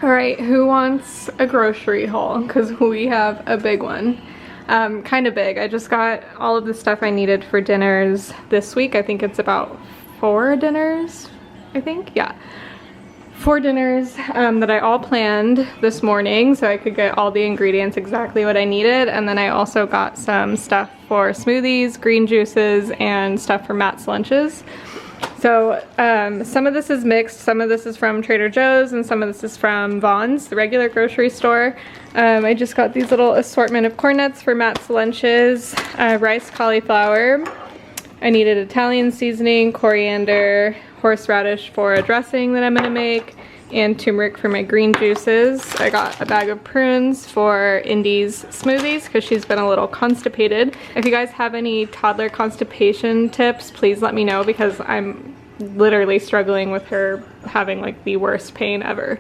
All right, who wants a grocery haul? Because we have a big one. Kind of big. I just got all of the stuff I needed for dinners this week. I think it's about 4 dinners, I think, yeah. 4 dinners that I all planned this morning so I could get all the ingredients exactly what I needed. And then I also got some stuff for smoothies, green juices, and stuff for Matt's lunches. So some of this is mixed, some of this is from Trader Joe's, and some of this is from Vaughn's, the regular grocery store. I just got these little assortment of corn nuts for Matt's lunches, rice cauliflower. I needed Italian seasoning, coriander, horseradish for a dressing that I'm gonna make, and turmeric for my green juices. I got a bag of prunes for Indy's smoothies because she's been a little constipated. If you guys have any toddler constipation tips, please let me know because I'm literally struggling with her having like the worst pain ever.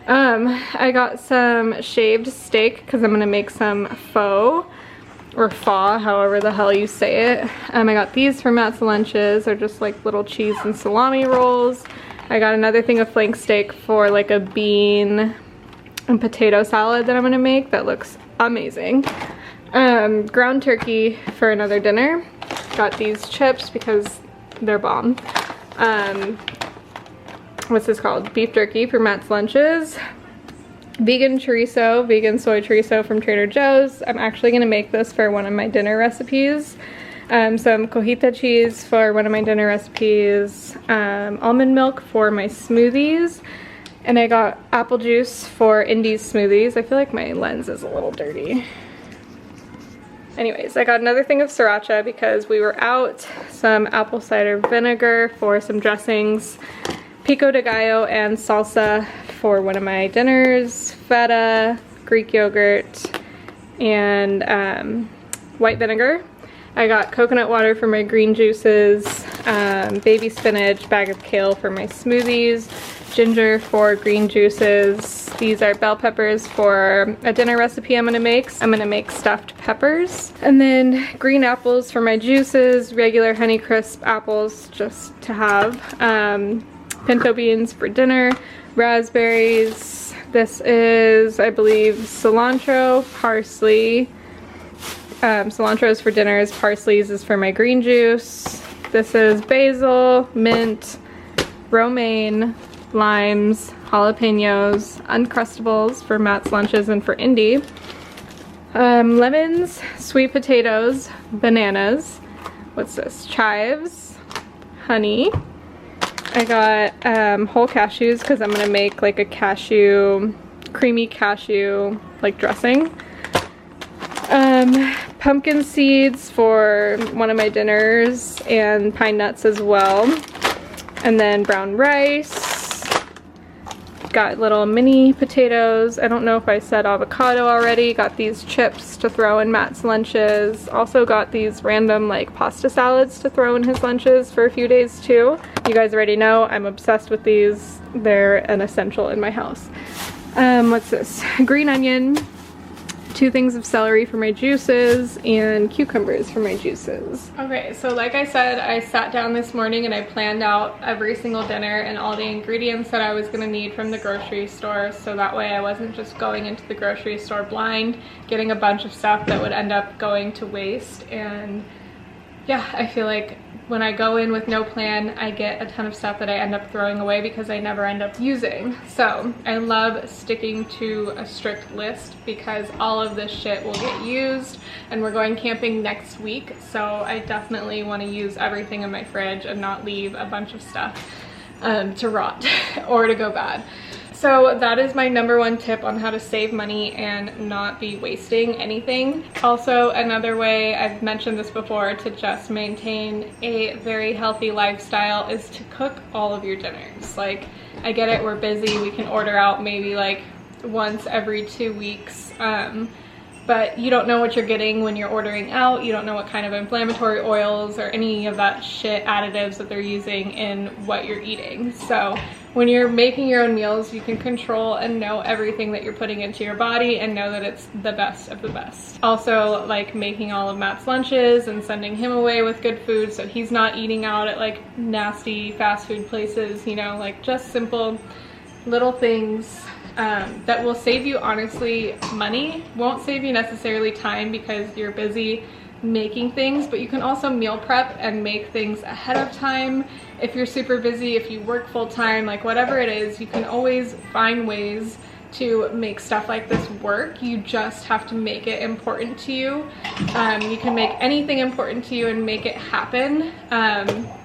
I got some shaved steak because I'm gonna make some pho or pho, however the hell you say it. I got these for Matt's lunches. They're just like little cheese and salami rolls. I got another thing of flank steak for like a bean and potato salad that I'm gonna make that looks amazing. Ground turkey for another dinner. Got these chips because they're bomb. What's this called? Beef jerky for Matt's lunches. Vegan chorizo, vegan soy chorizo from Trader Joe's. I'm actually gonna make this for one of my dinner recipes. Some cojita cheese for one of my dinner recipes, almond milk for my smoothies, and I got apple juice for Indy's smoothies. I feel like my lens is a little dirty. Anyways, I got another thing of sriracha because we were out, some apple cider vinegar for some dressings, pico de gallo and salsa for one of my dinners, feta, Greek yogurt, and white vinegar. I got coconut water for my green juices, baby spinach, bag of kale for my smoothies, ginger for green juices. These are bell peppers for a dinner recipe I'm gonna make. I'm gonna make stuffed peppers. And then green apples for my juices, regular Honeycrisp apples just to have. Pinto beans for dinner, raspberries. This is, I believe, cilantro, parsley. Cilantro is for dinners, parsley's is for my green juice. This is basil, mint, romaine, limes, jalapenos, Uncrustables for Matt's lunches and for Indy. Lemons, sweet potatoes, bananas. What's this? Chives, honey. I got whole cashews because I'm gonna make like a creamy cashew like dressing. Pumpkin seeds for one of my dinners and pine nuts as well. And then brown rice. Got little mini potatoes. I don't know if I said avocado already. Got these chips to throw in Matt's lunches. Also got these random like pasta salads to throw in his lunches for a few days too. You guys already know I'm obsessed with these. They're an essential in my house. What's this? Green onion. 2 things of celery for my juices and cucumbers for my juices. Okay, so like I said, I sat down this morning and I planned out every single dinner and all the ingredients that I was gonna need from the grocery store, so that way I wasn't just going into the grocery store blind, getting a bunch of stuff that would end up going to waste. And yeah, I feel like when I go in with no plan, I get a ton of stuff that I end up throwing away because I never end up using. So I love sticking to a strict list because all of this shit will get used, and we're going camping next week, so I definitely want to use everything in my fridge and not leave a bunch of stuff to rot or to go bad. So that is my #1 tip on how to save money and not be wasting anything. Also, another way, I've mentioned this before, to just maintain a very healthy lifestyle is to cook all of your dinners. Like, I get it, we're busy, we can order out maybe like once every 2 weeks, but you don't know what you're getting when you're ordering out. You don't know what kind of inflammatory oils or any of that shit additives that they're using in what you're eating. So when you're making your own meals, you can control and know everything that you're putting into your body and know that it's the best of the best. Also, like making all of Matt's lunches and sending him away with good food so he's not eating out at like nasty fast food places, you know, like just simple little things that will save you, honestly, money. Won't save you necessarily time because you're busy making things, but you can also meal prep and make things ahead of time. If you're super busy, if you work full-time, like whatever it is, you can always find ways to make stuff like this work. You just have to make it important to you. You can make anything important to you and make it happen.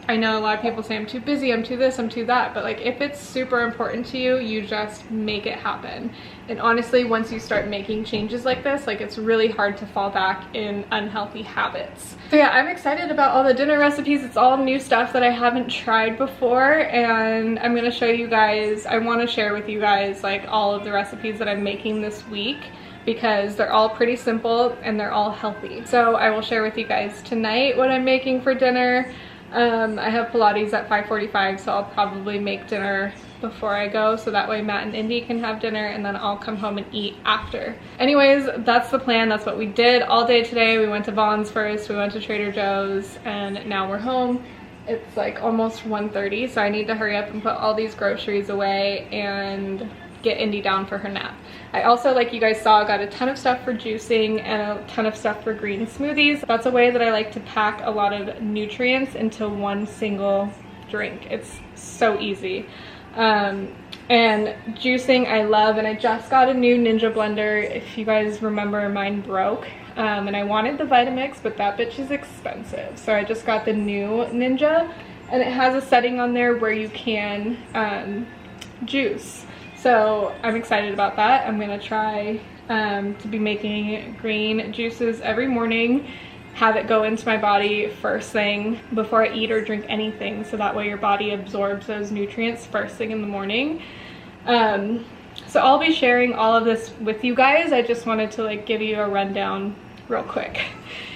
I know a lot of people say I'm too busy, I'm too this, I'm too that, but like if it's super important to you, you just make it happen. And honestly, once you start making changes like this, like it's really hard to fall back in unhealthy habits. So yeah, I'm excited about all the dinner recipes. It's all new stuff that I haven't tried before, and I'm gonna show you guys, I wanna share with you guys like all of the recipes that I'm making this week, because they're all pretty simple and they're all healthy. So I will share with you guys tonight what I'm making for dinner. I have Pilates at 5:45, so I'll probably make dinner before I go, so that way Matt and Indy can have dinner and then I'll come home and eat after. Anyways, that's the plan. That's what we did all day today. We went to Vaughn's first, we went to Trader Joe's, and now we're home. It's like almost 1:30, so I need to hurry up and put all these groceries away and get Indy down for her nap. I also, like you guys saw, got a ton of stuff for juicing and a ton of stuff for green smoothies. That's a way that I like to pack a lot of nutrients into one single drink. It's so easy. And juicing I love, and I just got a new Ninja blender. If you guys remember, mine broke. And I wanted the Vitamix, but that bitch is expensive. So I just got the new Ninja, and it has a setting on there where you can juice. So I'm excited about that. I'm gonna try to be making green juices every morning, have it go into my body first thing before I eat or drink anything, so that way your body absorbs those nutrients first thing in the morning. So I'll be sharing all of this with you guys. I just wanted to like give you a rundown real quick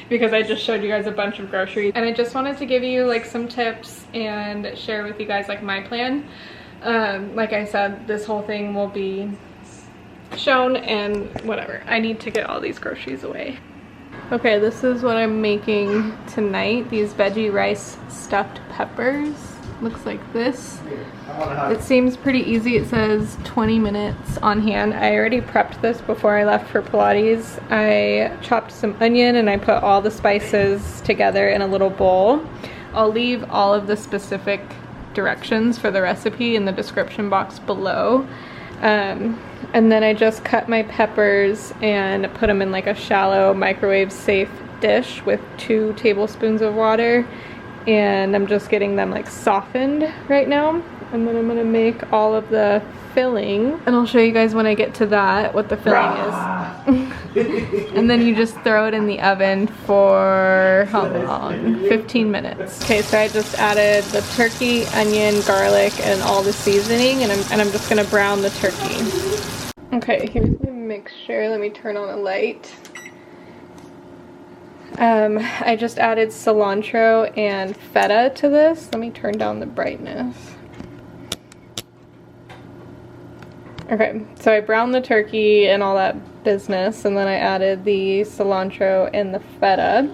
because I just showed you guys a bunch of groceries, and I just wanted to give you like some tips and share with you guys like my plan. Like I said, this whole thing will be shown and whatever. I need to get all these groceries away. Okay, this is what I'm making tonight. These veggie rice stuffed peppers. Looks like this. It seems pretty easy. It says 20 minutes on hand. I already prepped this before I left for Pilates. I chopped some onion and I put all the spices together in a little bowl. I'll leave all of the specific directions for the recipe in the description box below. And then I just cut my peppers and put them in like a shallow microwave safe dish with 2 tablespoons of water, and I'm just getting them like softened right now. And then I'm gonna make all of the filling, and I'll show you guys when I get to that what the filling is. And then you just throw it in the oven for how long? 15 minutes. Okay, so I just added the turkey, onion, garlic, and all the seasoning, and I'm just gonna brown the turkey. Okay, here's my mixture. Let me turn on a light. I just added cilantro and feta to this. Let me turn down the brightness. Okay, so I browned the turkey and all that business, and then I added the cilantro and the feta,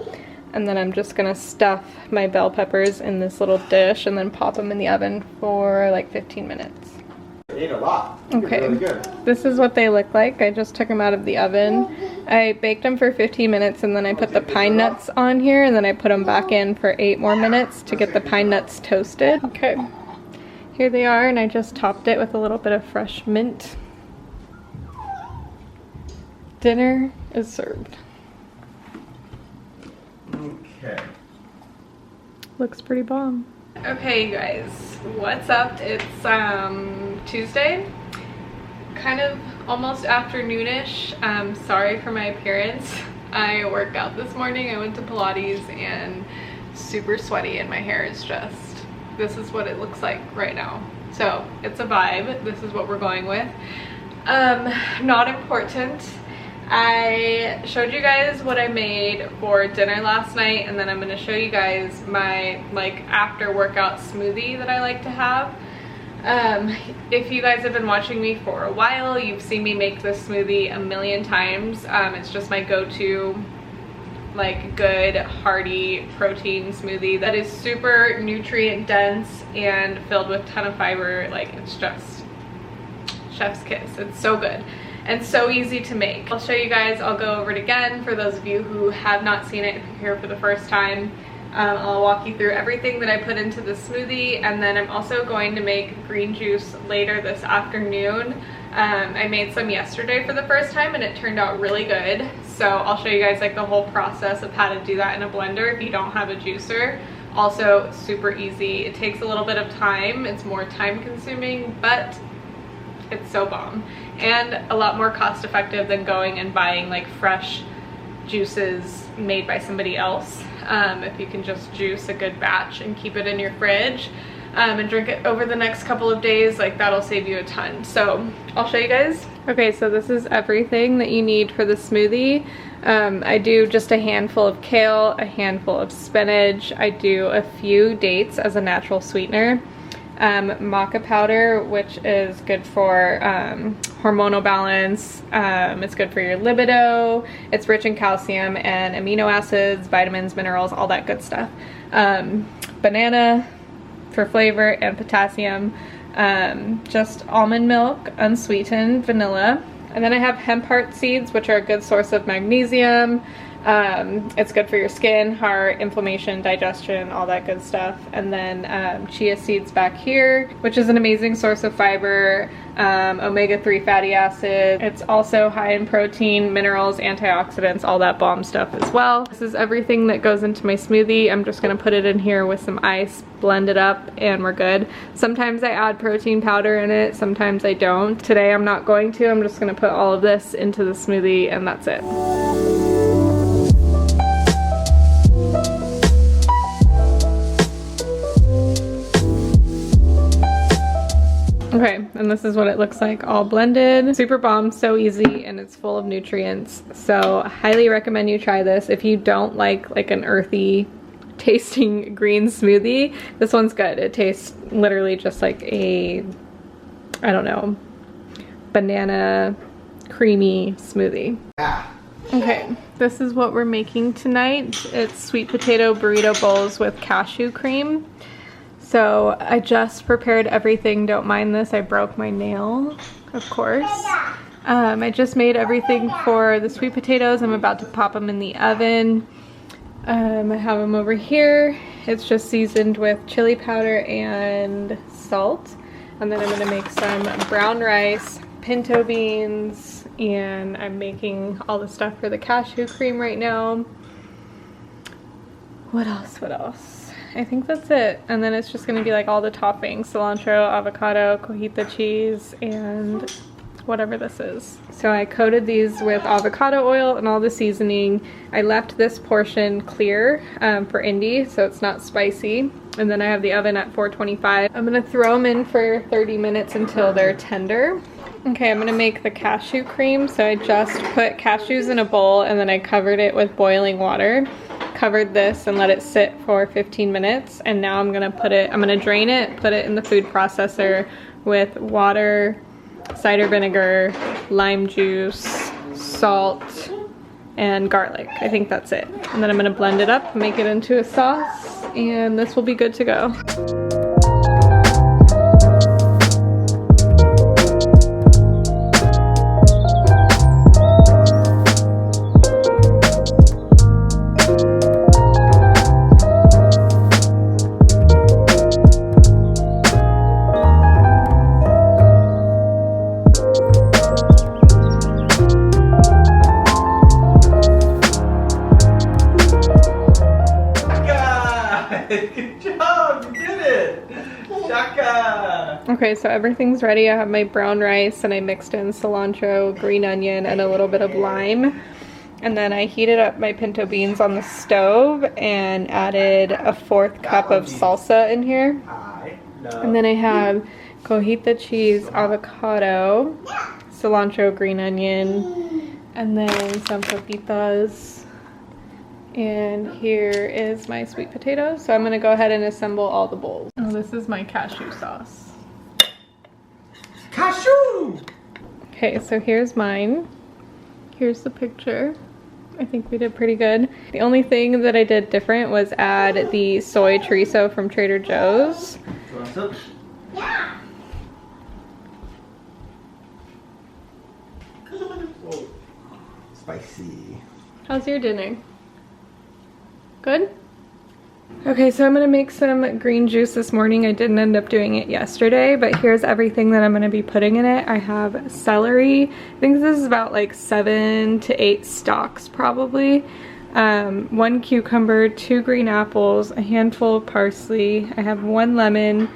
and then I'm just gonna stuff my bell peppers in this little dish and then pop them in the oven for like 15 minutes. Ate a lot. Okay, really good. This is what they look like. I just took them out of the oven. I baked them for 15 minutes, and then I put the pine nuts on here, and then I put them back in for 8 more minutes to get the pine nuts toasted. Okay, here they are, and I just topped it with a little bit of fresh mint. Dinner is served. Okay. Looks pretty bomb. Okay, you guys, what's up? It's Tuesday, kind of almost afternoonish. Sorry for my appearance. I worked out this morning. I went to Pilates and super sweaty, and my hair is just, this is what it looks like right now. So it's a vibe. This is what we're going with. Not important. I showed you guys what I made for dinner last night, and then I'm going to show you guys my like after workout smoothie that I like to have. If you guys have been watching me for a while, you've seen me make this smoothie a million times. It's just my go-to like good hearty protein smoothie that is super nutrient dense and filled with a ton of fiber. Like it's just chef's kiss. It's so good and so easy to make. I'll show you guys, I'll go over it again for those of you who have not seen it if you're here for the first time. I'll walk you through everything that I put into the smoothie, and then I'm also going to make green juice later this afternoon. I made some yesterday for the first time and it turned out really good. So I'll show you guys like the whole process of how to do that in a blender if you don't have a juicer. Also super easy. It takes a little bit of time. It's more time consuming, but it's so bomb. And a lot more cost effective than going and buying like fresh juices made by somebody else. If you can just juice a good batch and keep it in your fridge and drink it over the next couple of days, like that'll save you a ton. So I'll show you guys. Okay, so this is everything that you need for the smoothie. I do just a handful of kale, a handful of spinach. I do a few dates as a natural sweetener. Maca powder, which is good for hormonal balance. It's good for your libido. It's rich in calcium and amino acids, vitamins, minerals, all that good stuff. Banana for flavor and potassium. Just almond milk, unsweetened, vanilla. And then I have hemp heart seeds, which are a good source of magnesium. It's good for your skin, heart, inflammation, digestion, all that good stuff. And then chia seeds back here, which is an amazing source of fiber, omega-3 fatty acid. It's also high in protein, minerals, antioxidants, all that bomb stuff as well. This is everything that goes into my smoothie. I'm just gonna put it in here with some ice, blend it up, and we're good. Sometimes I add protein powder in it, sometimes I don't. Today I'm not going to. I'm just gonna put all of this into the smoothie and that's it. Okay, and this is what it looks like all blended. Super bomb, so easy, and it's full of nutrients. So highly recommend you try this. If you don't like an earthy tasting green smoothie, this one's good. It tastes literally just like a, I don't know, banana creamy smoothie. Okay, this is what we're making tonight. It's sweet potato burrito bowls with cashew cream. So I just prepared everything. Don't mind this, I broke my nail, of course. I just made everything for the sweet potatoes. I'm about to pop them in the oven. I have them over here. It's just seasoned with chili powder and salt. And then I'm gonna make some brown rice, pinto beans, and I'm making all the stuff for the cashew cream right now. What else? I think that's it. And then it's just gonna be like all the toppings, cilantro, avocado, cojita cheese, and whatever this is. So I coated these with avocado oil and all the seasoning. I left this portion clear for Indy, so it's not spicy. And then I have the oven at 425. I'm gonna throw them in for 30 minutes until they're tender. Okay, I'm gonna make the cashew cream. So I just put cashews in a bowl and then I covered it with boiling water. Covered this and let it sit for 15 minutes, and now I'm gonna drain it, put it in the food processor with water, cider vinegar, lime juice, salt, and garlic. I think that's it. And then I'm gonna blend it up, make it into a sauce, and this will be good to go. Good job, you did it! Shaka! Okay, so everything's ready. I have my brown rice and I mixed in cilantro, green onion, and a little bit of lime. And then I heated up my pinto beans on the stove and added a 1/4 cup of salsa in here. And then I have cojita cheese, avocado, cilantro, green onion, and then some papitas. And here is my sweet potato. So I'm gonna go ahead and assemble all the bowls. Oh, this is my cashew sauce. Cashew! Okay, so here's mine. Here's the picture. I think we did pretty good. The only thing that I did different was add the soy chorizo from Trader Joe's. Yeah. Oh, spicy. How's your dinner? Good? Okay, so I'm gonna make some green juice this morning. I didn't end up doing it yesterday, but here's everything that I'm gonna be putting in it. I have celery. I think this is about like 7 to 8 stalks probably. 1 cucumber, 2 green apples, a handful of parsley. I have 1 lemon,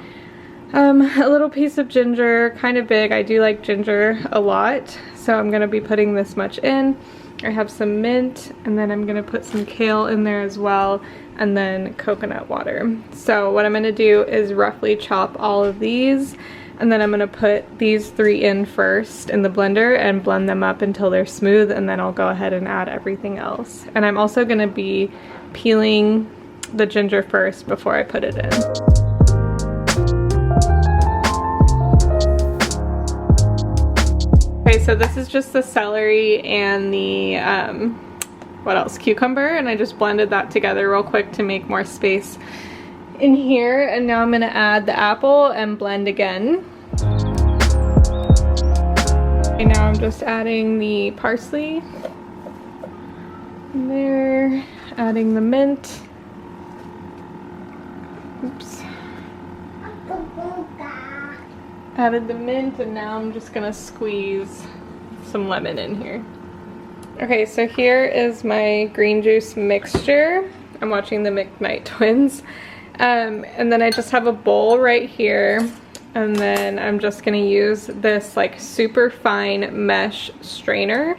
a little piece of ginger, kind of big. I do like ginger a lot, so I'm gonna be putting this much in. I have some mint, and then I'm gonna put some kale in there as well, and then coconut water. So what I'm gonna do is roughly chop all of these, and then I'm gonna put these 3 in first in the blender and blend them up until they're smooth, and then I'll go ahead and add everything else. And I'm also gonna be peeling the ginger first before I put it in. Okay, so this is just the celery and the, what else, cucumber, and I just blended that together real quick to make more space in here. And now I'm gonna add the apple and blend again. Okay, now I'm just adding the parsley in there, adding the mint. Oops. Added the mint, and now I'm just gonna squeeze some lemon in here. Okay, so here is my green juice mixture. I'm watching the McKnight twins. And then I just have a bowl right here, and then I'm just gonna use this like super fine mesh strainer,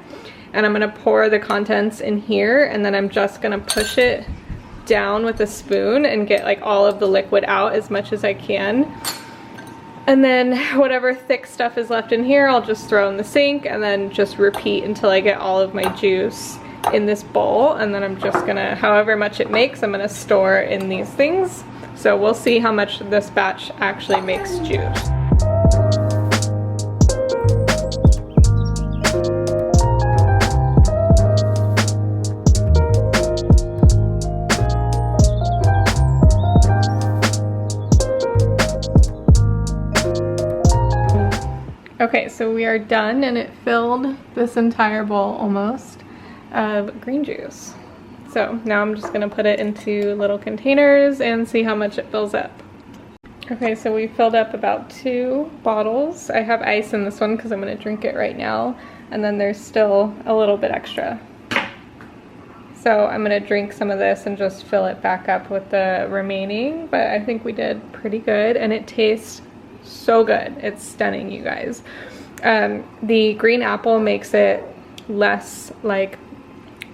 and I'm gonna pour the contents in here, and then I'm just gonna push it down with a spoon and get like all of the liquid out as much as I can. And then whatever thick stuff is left in here, I'll just throw in the sink and then just repeat until I get all of my juice in this bowl. And then I'm just gonna, however much it makes, I'm gonna store in these things. So we'll see how much this batch actually makes juice. Okay, so we are done, and it filled this entire bowl almost of green juice. So now I'm just gonna put it into little containers and see how much it fills up. Okay, so we filled up about 2 bottles. I have ice in this one because I'm gonna drink it right now, and then there's still a little bit extra. So I'm gonna drink some of this and just fill it back up with the remaining, but I think we did pretty good, and it tastes so good. It's stunning, you guys. The green apple makes it less like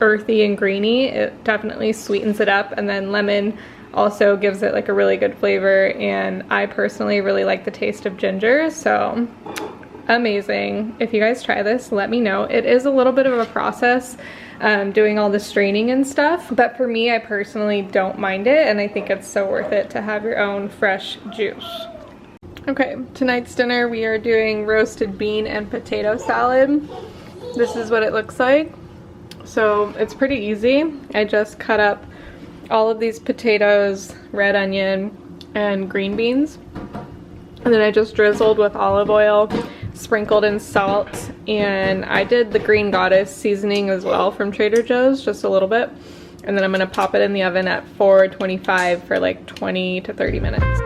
earthy and greeny. It definitely sweetens it up, and then lemon also gives it like a really good flavor, and I personally really like the taste of ginger, so amazing. If you guys try this, let me know. It is a little bit of a process doing all the straining and stuff, but for me, I personally don't mind it, and I think it's so worth it to have your own fresh juice. Okay, tonight's dinner we are doing roasted bean and potato salad. This is what it looks like. So it's pretty easy. I just cut up all of these potatoes, red onion, and green beans. And then I just drizzled with olive oil, sprinkled in salt, and I did the Green Goddess seasoning as well from Trader Joe's, just a little bit. And then I'm gonna pop it in the oven at 425 for like 20 to 30 minutes.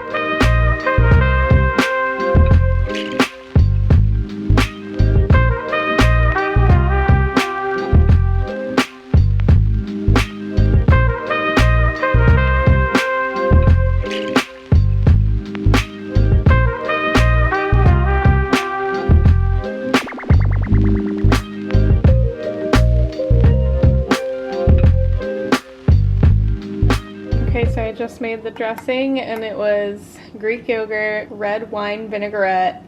Just made the dressing, and it was Greek yogurt, red wine vinaigrette,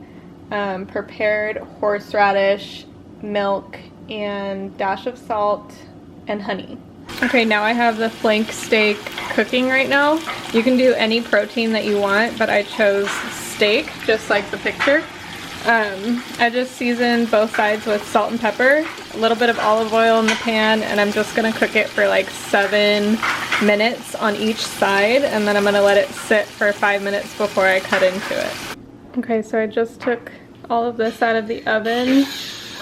prepared horseradish, milk, and dash of salt and honey. Okay, now I have the flank steak cooking right now. You can do any protein that you want, but I chose steak, just like the picture. I just seasoned both sides with salt and pepper, a little bit of olive oil in the pan, and I'm just gonna cook it for like 7 minutes on each side, and then I'm gonna let it sit for 5 minutes before I cut into it. Okay, so I just took all of this out of the oven,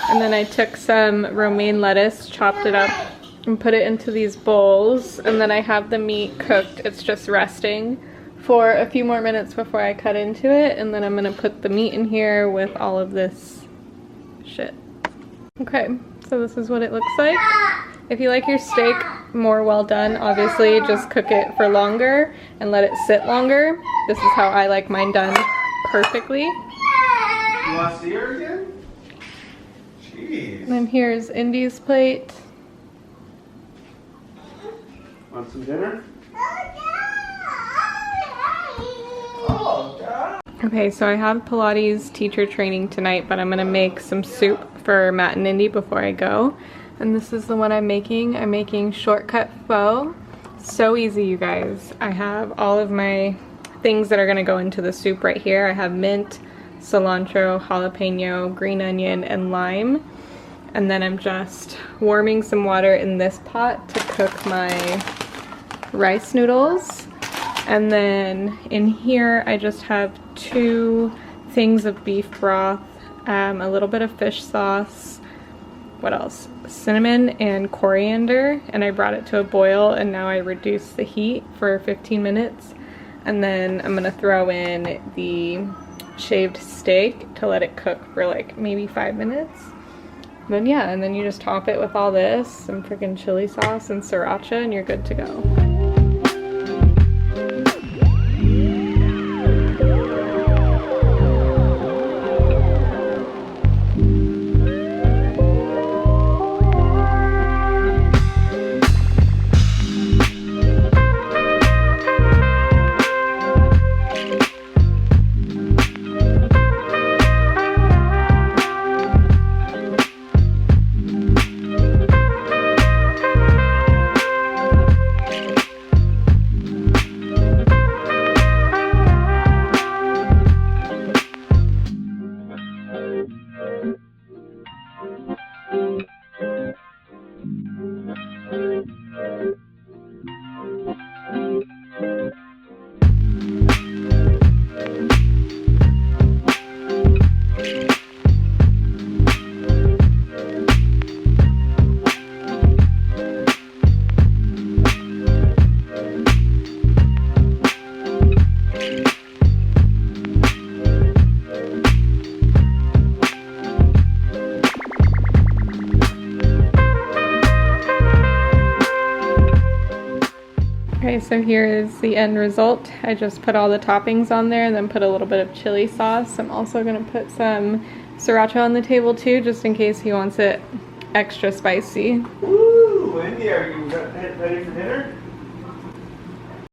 And then I took some romaine lettuce, chopped it up, and put it into these bowls. And then I have the meat cooked. It's just resting for a few more minutes before I cut into it. And then I'm gonna put the meat in here with all of this shit. Okay, so this is what it looks like. If you like your steak more well done, obviously just cook it for longer and let it sit longer. This is how I like mine done perfectly. You want to see her again? Jeez. And then here's Indy's plate. Want some dinner? Oh, God. Okay, so I have Pilates teacher training tonight, but I'm gonna make some soup for Matt and Indy before I go. And this is the one I'm making. I'm making shortcut pho. So easy, you guys. I have all of my things that are gonna go into the soup right here. I have mint, cilantro, jalapeno, green onion, and lime. And then I'm just warming some water in this pot to cook my rice noodles. And then in here, I just have 2 things of beef broth, a little bit of fish sauce, what else? Cinnamon and coriander, and I brought it to a boil, and now I reduce the heat for 15 minutes. And then I'm gonna throw in the shaved steak to let it cook for like maybe 5 minutes. Then yeah, and then you just top it with all this, some freaking chili sauce and sriracha, and you're good to go. Okay, so here is the end result. I just put all the toppings on there and then put a little bit of chili sauce. I'm also gonna put some sriracha on the table too, just in case he wants it extra spicy. Woo! Wendy, are you ready for dinner?